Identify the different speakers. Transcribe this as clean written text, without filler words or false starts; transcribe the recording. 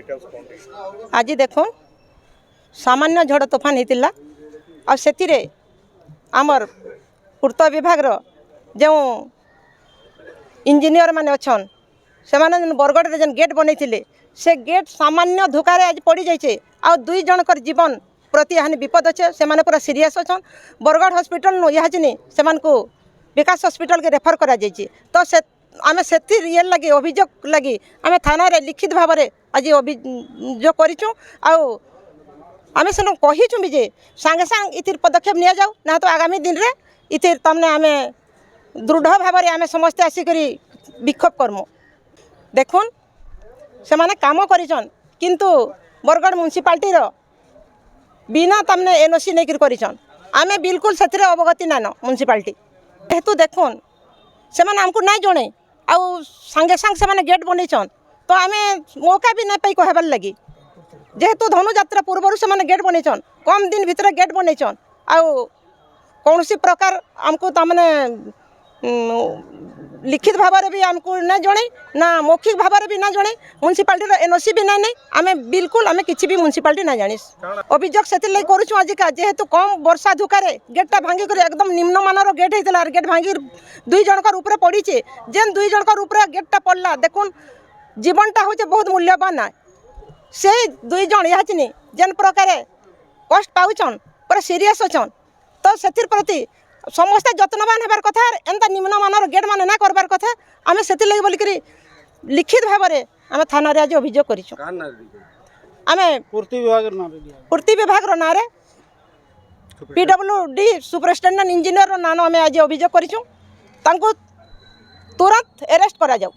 Speaker 1: आज देखुन सामान्य झड़ तोफान होता आर आमर पूर्त विभाग जो इंजीनियर माने अच्छन से बरगढ़ जेन गेट बनई से गेट सामान्य धोखार आज पड़ जाइए आ दुई जनकर जीवन प्रति हानि विपद अच्छे से पूरा सीरीयस अच्छा बरगढ़ हॉस्पिटल इहाचिनी से विकास हॉस्पिटल के रेफर करा जाइए तो से आम से ये लगी अभियोग लगी आम थाना रे लिखित भाव में आज अभियोग करूँ आम से कहीचु भी जे सांगे सांग इतिर पदक्षेप नि जाऊ ना तो आगामी दिन रे इतिर तमने आम दृढ़ भाव में आम समस्ते आसिक विक्षोभ करमु देखुन से माने काम करिछन किंतु बरगढ़ म्युनिसिपालिटी बिना तमने एनओसी नहीं करिछन आमे बिल्कुल से अवगति नान म्युनिसिपालिटी जेहेतु देखुन से माने हमको नहीं जणे आउ सांगे सांग से माने गेट बनईछन तो आमे मौका भी नहीं पाई कहबार लगी जेहेतु धनुजात्रा पूर्व से माने गेट बनईछन कम दिन भितर गेट बनईछन आउ कौन सी प्रकार आमको तमने लिखित भाव में भी आमको ना जणे ना मौखिक भाव में भी ना जणे म्युनिसिपालिटी एनओसी भी ना नहीं आमे बिल्कुल आमे किसी भी म्युनिसिपालिटी ना जानिस अभियोग से करूँ आजिका जेहेतु कम वर्षा धुकारे गेटा भांगी कर एकदम निम्नमानर गेट होता गेट भांगी दुई जनकर ऊपर पड़ी जेन दुई जनकर ऊपर गेटा पड़ला देखुन जीवनटा हूँ बहुत मूल्यवान है से दुई जन यहाँ जेन प्रकार कष्ट पाउछन पूरा सीरीयस अच्छन तो से प्रति समस्ते जत्नवान होबार कथा एंता निम्नमानर गेट मान ना करबार कथा आम से बोलिक लिखित भाव में आम थाना आज अभियोग करें पूर्ति विभाग ना PWD सुपरिटेडेंट इंजीनियर नाम आम आज अभियोग करूँ तुरंत अरेस्ट करा जाऊ।